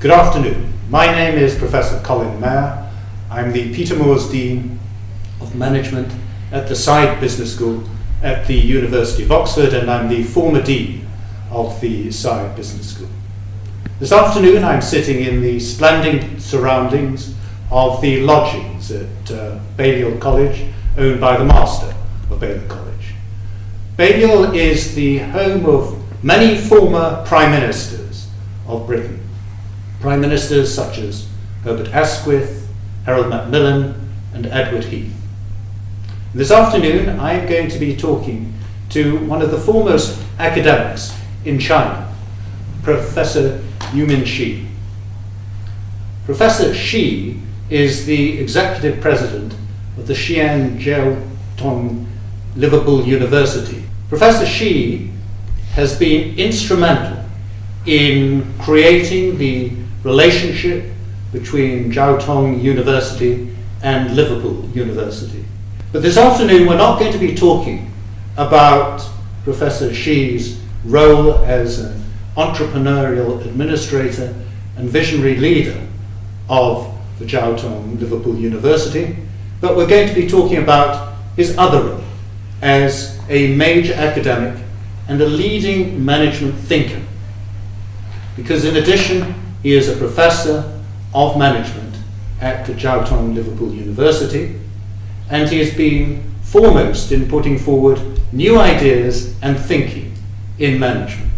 Good afternoon. My name is Professor Colin Mayer. I'm the Peter Moores Dean of Management at the Xi'an Business School at the University of Oxford, and I'm the former Dean of the Xi'an Business School. This afternoon I'm sitting in the splendid surroundings of the lodgings at Balliol College, owned by the Master of Balliol College. Balliol is the home of many former Prime Ministers of Britain. Prime Ministers such as Herbert Asquith, Harold Macmillan and Edward Heath. This afternoon I am going to be talking to one of the foremost academics in China, Professor Youmin. Professor Xi is the executive president of the Xi'an Jiaotong Liverpool University. Professor Xi has been instrumental in creating the relationship between Jiaotong University and Liverpool University. But this afternoon we're not going to be talking about Professor Xi's role as an entrepreneurial administrator and visionary leader of the Jiaotong Liverpool University, but we're going to be talking about his other role as a major academic and a leading management thinker. Because in addition, he is a professor of management at the Jiaotong Liverpool University, and he has been foremost in putting forward new ideas and thinking in management.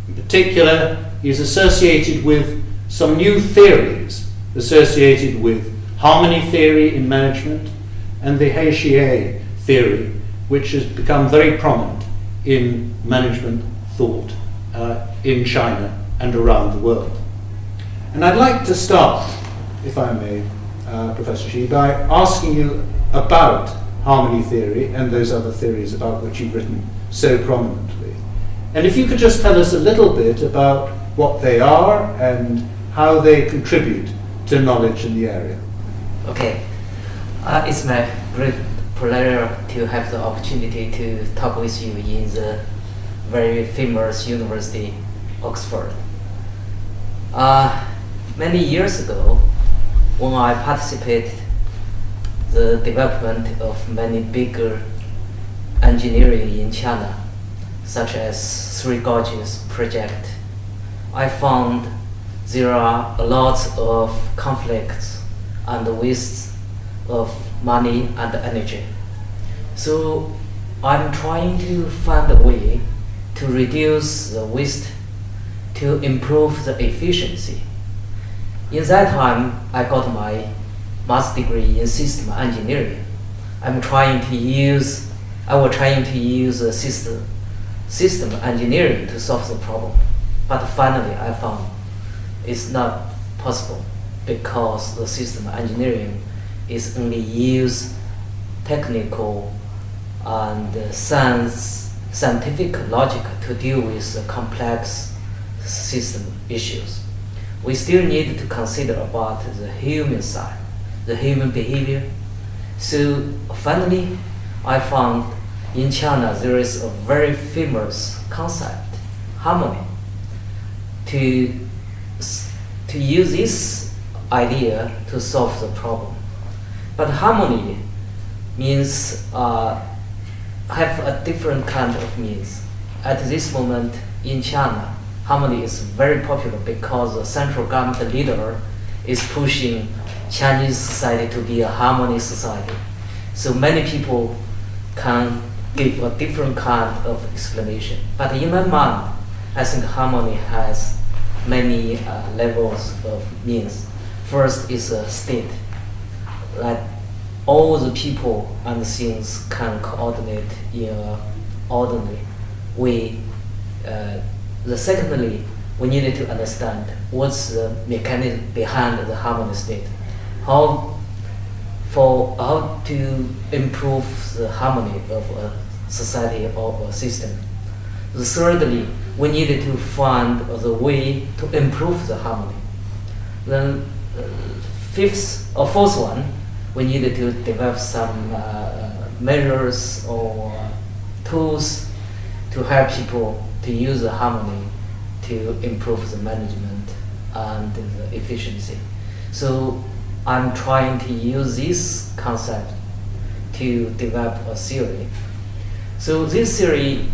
In particular, he is associated with some new theories associated with harmony theory in management and the HeXie theory, which has become very prominent in management thought in China and around the world. And I'd like to start, if I may, Professor Xi, by asking you about harmony theory and those other theories about which you've written so prominently. And if you could just tell us a little bit about what they are and how they contribute to knowledge in the area. Okay. It's my great pleasure to have the opportunity to talk with you in the very famous university, Oxford. Many years ago, when I participated the development of many bigger engineering in China, such as Three Gorges project, I found there are a lot of conflicts and waste of money and energy. So I'm trying to find a way to reduce the waste, to improve the efficiency. In that time, I got my master's degree in system engineering. I was trying to use system engineering to solve the problem. But finally, I found it's not possible because the system engineering is only use technical and scientific logic to deal with the complex system issues. We still need to consider about the human side, the human behavior. So finally, I found in China there is a very famous concept, harmony. To use this idea to solve the problem. But harmony means have a different kind of means. At this moment in China, harmony is very popular because the central government leader is pushing Chinese society to be a harmony society. So many people can give a different kind of explanation. But in my mind, I think harmony has many levels of means. First is a state, that all the people and things can coordinate in an orderly way. Secondly, we needed to understand what's the mechanism behind the harmony state, how to improve the harmony of a society or a system. Thirdly, we needed to find the way to improve the harmony. Then fourth one, we needed to develop some measures or tools to help people to use the harmony to improve the management and the efficiency. So I'm trying to use this concept to develop a theory. So this theory,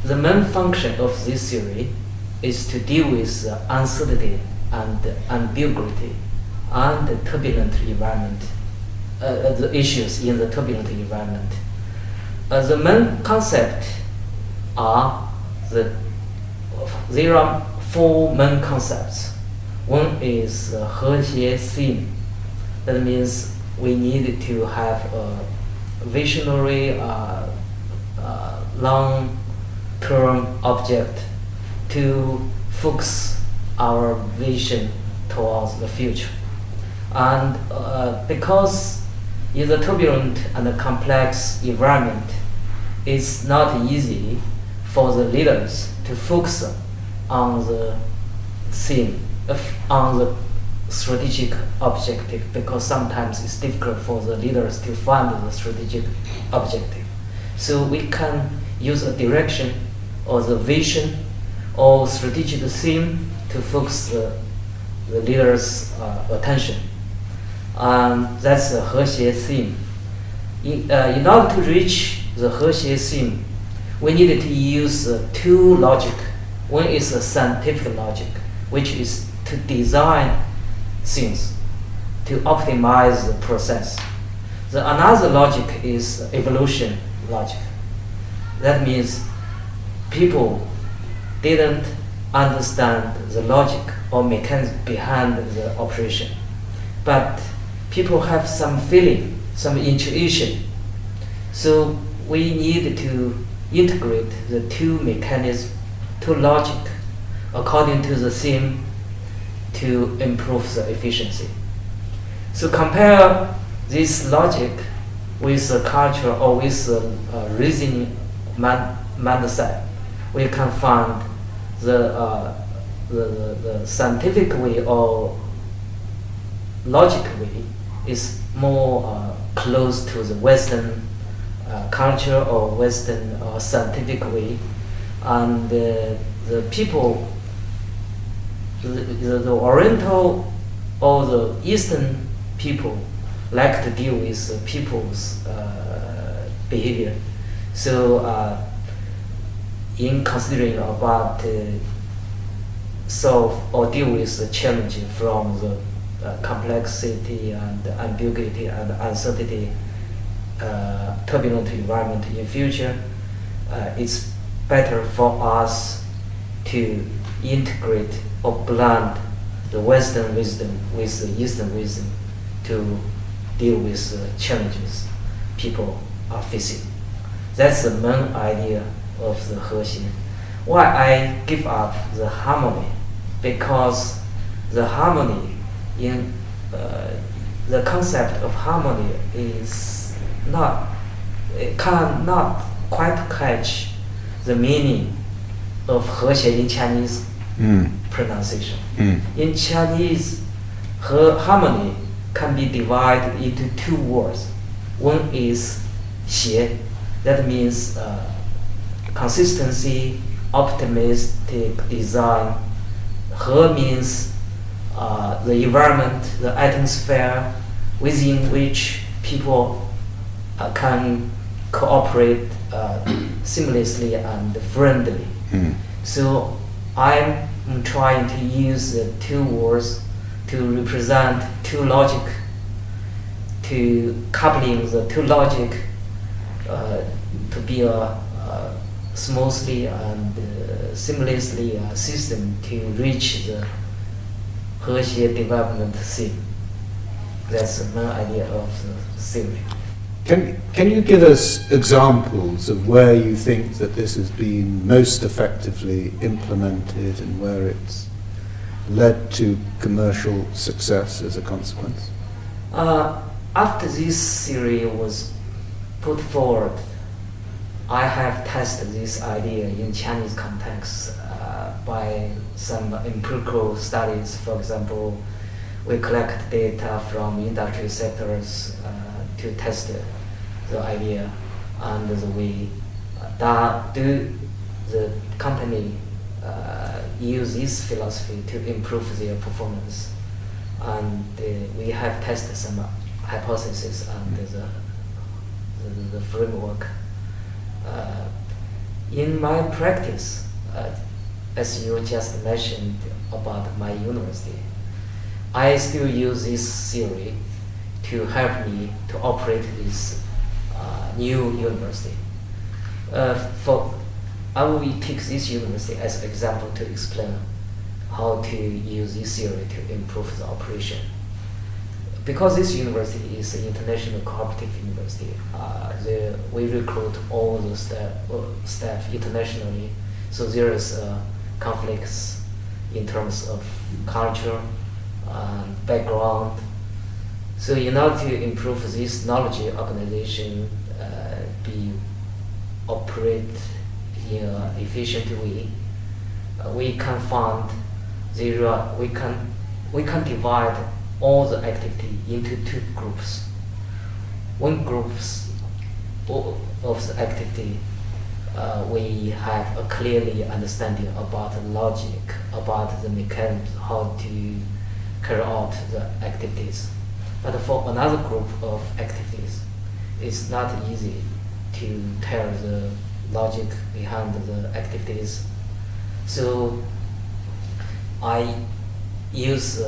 the main function of this theory is to deal with uncertainty and ambiguity and the turbulent environment, the issues in the turbulent environment. The main concept are there are four main concepts. One is HeXie theme. That means we need to have a visionary, long-term object to focus our vision towards the future. And because in the turbulent and complex environment, it's not easy for the leaders to focus on the theme, on the strategic objective, because sometimes it's difficult for the leaders to find the strategic objective. So we can use a direction or the vision or strategic theme to focus the leader's attention. That's the HeXie theme. In order to reach the HeXie theme, we need to use two logic. One is a scientific logic, which is to design things, to optimize the process. Another logic is evolution logic. That means people didn't understand the logic or mechanism behind the operation, but people have some feeling, some intuition. So we need to integrate the two mechanisms, two logic, according to the theme, to improve the efficiency. So compare this logic with the culture or with the reasoning mindset. We can find the scientific way or logic way is more close to the Western culture or Western scientific way, and the people, the Oriental or the Eastern people like to deal with people's behavior. So in considering about solve or deal with the challenge from the complexity and ambiguity and uncertainty turbulent environment in future, it's better for us to integrate or blend the Western wisdom with the Eastern wisdom to deal with the challenges people are facing. That's the main idea of the HeXie. Why I give up the harmony? Because the harmony in the concept of harmony is not, it cannot quite catch the meaning of HeXie in Chinese pronunciation. In Chinese, harmony can be divided into two words. One is 协, that means consistency, optimistic design. 和 means the environment, the atmosphere within which people can cooperate seamlessly and friendly. So I'm trying to use the two words to represent two logic, to coupling the two logic to be a smoothly and seamlessly system to reach the HeXie development theme. That's the main idea of the theory. Can you give us examples of where you think that this has been most effectively implemented and where it's led to commercial success as a consequence? After this theory was put forward, I have tested this idea in Chinese context by some empirical studies. For example, we collect data from industry sectors to test the idea, and we do the company use this philosophy to improve their performance. And we have tested some hypotheses and the framework. In my practice, as you just mentioned about my university, I still use this theory to help me to operate this new university. I will take this university as an example to explain how to use this theory to improve the operation. Because this university is an international cooperative university, we recruit all the staff internationally, so there is conflicts in terms of culture and background. So in order to improve this knowledge organization, operate in an efficient way, we can find we can divide all the activity into two groups. One group of the activity, we have a clearly understanding about the logic, about the mechanisms, how to carry out the activities. But for another group of activities, it's not easy to tell the logic behind the activities. So I use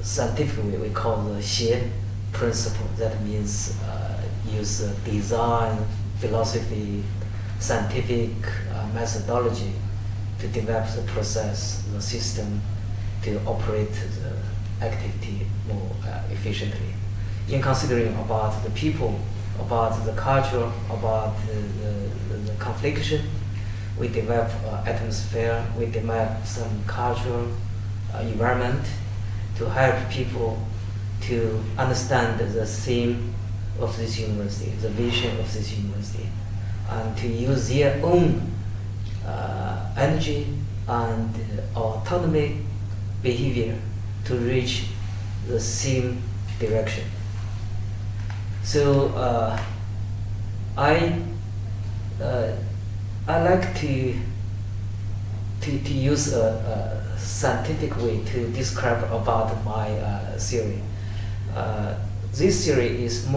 scientific way, we call the Xi'an principle. That means use design, philosophy, scientific methodology to develop the process, the system to operate the activity more efficiently. In considering about the people, about the culture, about the confliction, we develop atmosphere, we develop some cultural environment to help people to understand the theme of this university, the vision of this university, and to use their own energy and autonomic behavior to reach the same direction. So I like to use a scientific way to describe about my theory. This theory is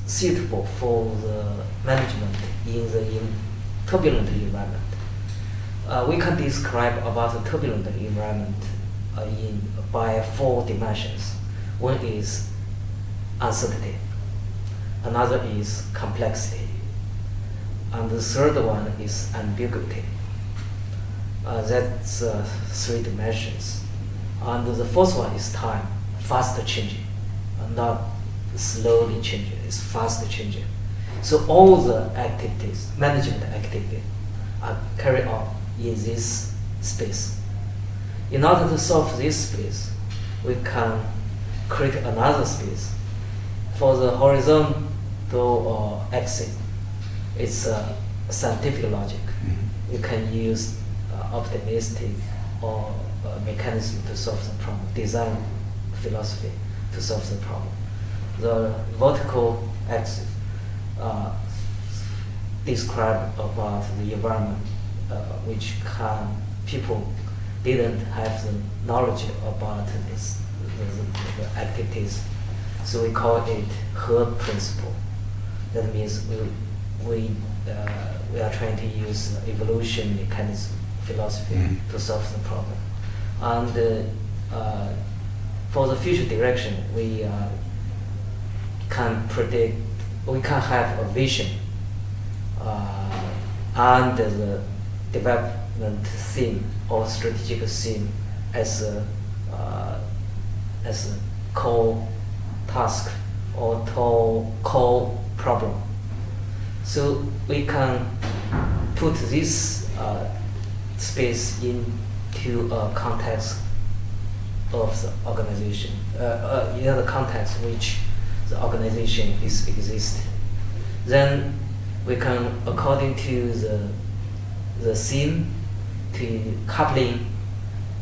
suitable for the management in turbulent environment. We can describe about the turbulent environment by 4 dimensions. One is uncertainty, another is complexity, and the third one is ambiguity. That's 3 dimensions. And the fourth one is time, fast changing, not slowly changing, it's fast changing. So all the activities, management activities, are carried out in this space. In order to solve this space, we can create another space. For the horizontal axis, it's scientific logic. You can use optimistic or mechanism to solve the problem, design philosophy to solve the problem. The vertical axis describe about the environment which people didn't have the knowledge about the activities. So we call it He principle. That means we are trying to use evolution mechanism philosophy to solve the problem. And for the future direction, we can predict, we can have a vision and the development theme or strategic theme as a core task or core problem. So we can put this space into a context of the organization, in the context which the organization is exist. Then we can, according to the theme, to coupling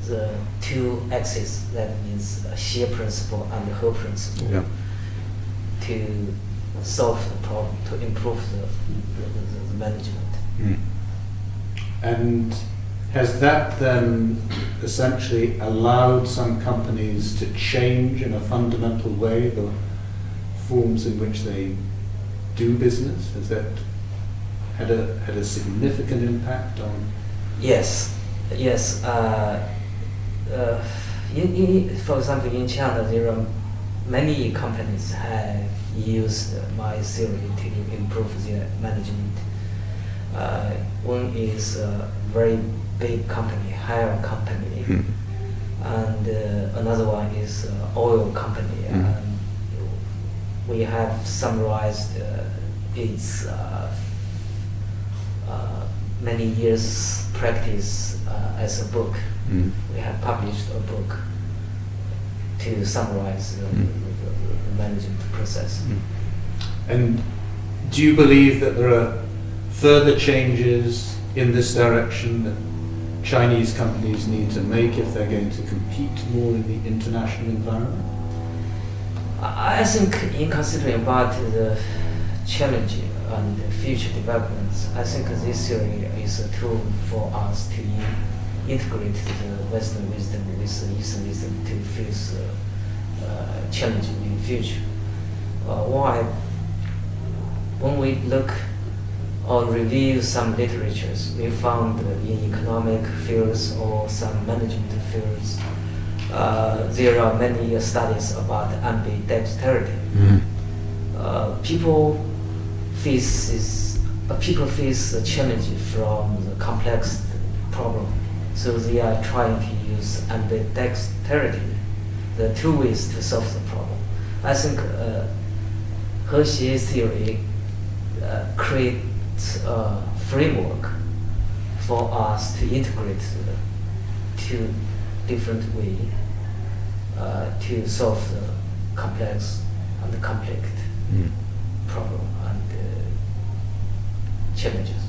the 2 axes, that means Xie principle and He principle, to solve the problem, to improve the management. And Has that then essentially allowed some companies to change in a fundamental way the forms in which they do business? Has that had a significant impact on? Yes. For example, in China, there are many companies have used my theory to improve their management. One is a very big company, Xi'an company, and another one is oil company. And we have summarized its many years practice as a book. We have published a book to summarize the management process. And do you believe that there are further changes in this direction that Chinese companies need to make if they're going to compete more in the international environment? I think in considering about the challenge and the future developments, I think this theory is a tool for us to integrate the Western wisdom with the Eastern wisdom to face challenge in the future. When we look or review some literatures, we found in economic fields or some management fields, there are many studies about ambidexterity. People face a challenge from the complex problem, so they are trying to use ambidexterity, the two ways to solve the problem. I think HeXie theory creates a framework for us to integrate the two different ways to solve the complex and the conflict problem and challenges.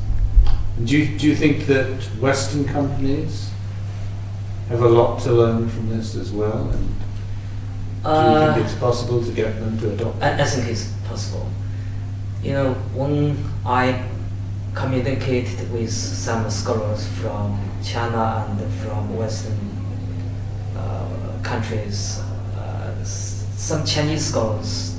Do you think that Western companies have a lot to learn from this as well? And do you think it's possible to get them to adopt? I think it's possible. When I communicated with some scholars from China and from Western countries, some Chinese scholars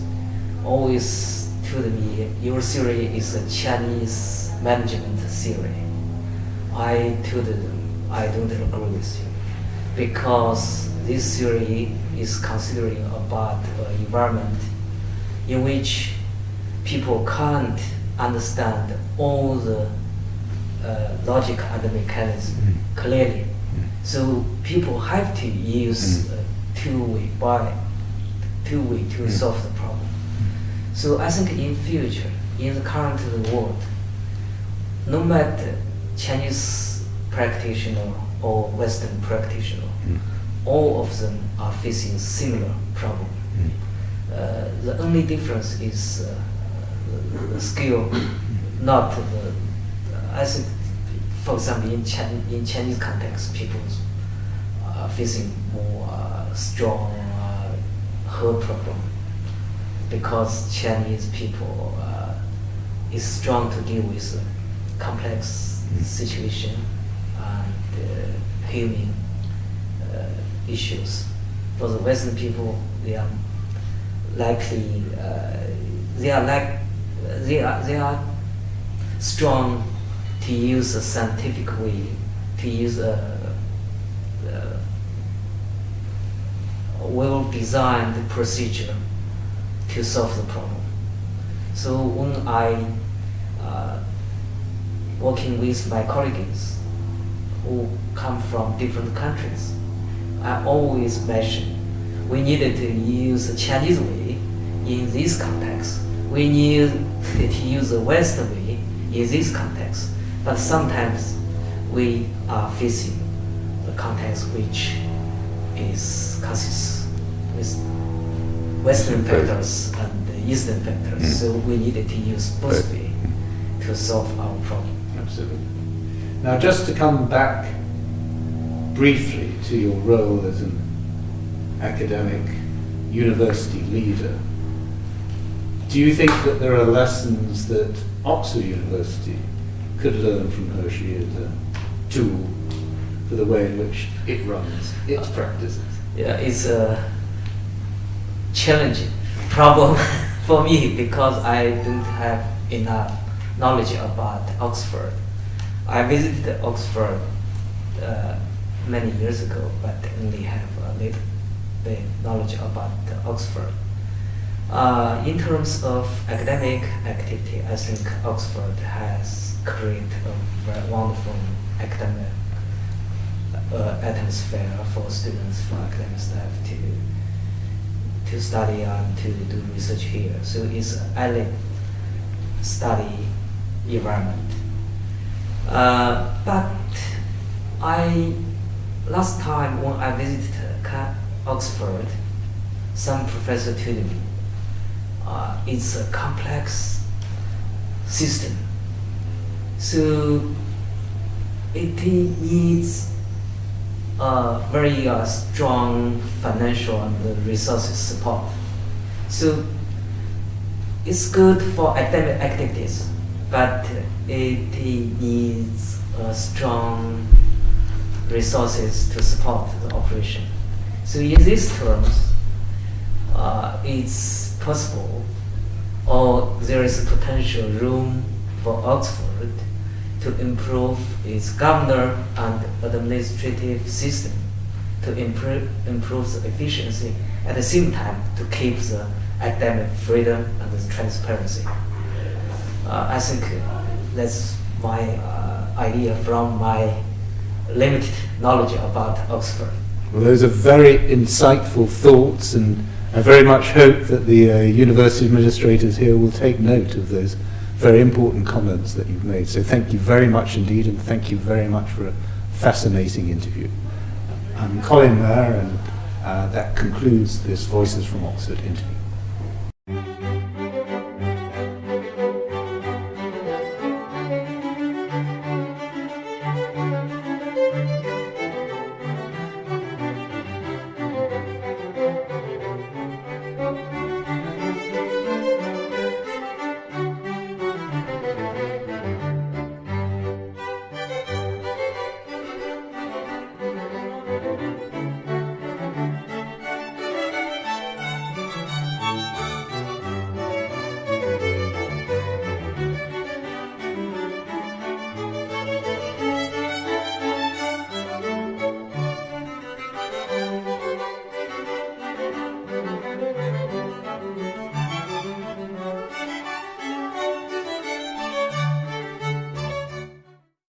always told me, your theory is a Chinese management theory. I told them, I don't agree with you, because this theory is considering about an environment in which people can't understand all the logic and the mechanism clearly. So people have to use two-way to solve the problem. So I think in future, in the current world, no matter Chinese practitioner or Western practitioner, all of them are facing similar problem. The only difference is the skill, not the. I think, for example, in Chinese context, people are facing more strong her problem, because Chinese people is strong to deal with complex situation and human issues. For the Western people, they are likely they are strong to use a scientific way, to use a well-designed procedure to solve the problem. So when I working with my colleagues who come from different countries, I always mention we needed to use the Chinese way in this context. We need to use the Western way in this context. But sometimes we are facing the context which consists with Western factors and the Eastern factors. So we needed to use both ways to solve our problem. Absolutely. Now, just to come back briefly to your role as an academic university leader, do you think that there are lessons that Oxford University could learn from HeXie as a tool for the way in which it runs its practices? Yeah, it's a challenging problem for me because I don't have enough knowledge about Oxford. I visited Oxford many years ago, but only have a little bit knowledge about Oxford. In terms of academic activity, I think Oxford has created a very wonderful academic atmosphere for students, for academic staff to study and to do research here. So it's an elite study environment. But last time when I visited Oxford, some professor told me it's a complex system. So it needs very strong financial and resources support. So it's good for academic activities, but it needs strong resources to support the operation. So in these terms, it's possible, or there is a potential room for Oxford to improve its governor and administrative system, to improve the efficiency, at the same time to keep the academic freedom and the transparency. I think that's my idea from my limited knowledge about Oxford. Well, those are very insightful thoughts, and I very much hope that the university administrators here will take note of those very important comments that you've made. So thank you very much indeed, and thank you very much for a fascinating interview. I'm Colin there, and that concludes this Voices from Oxford interview.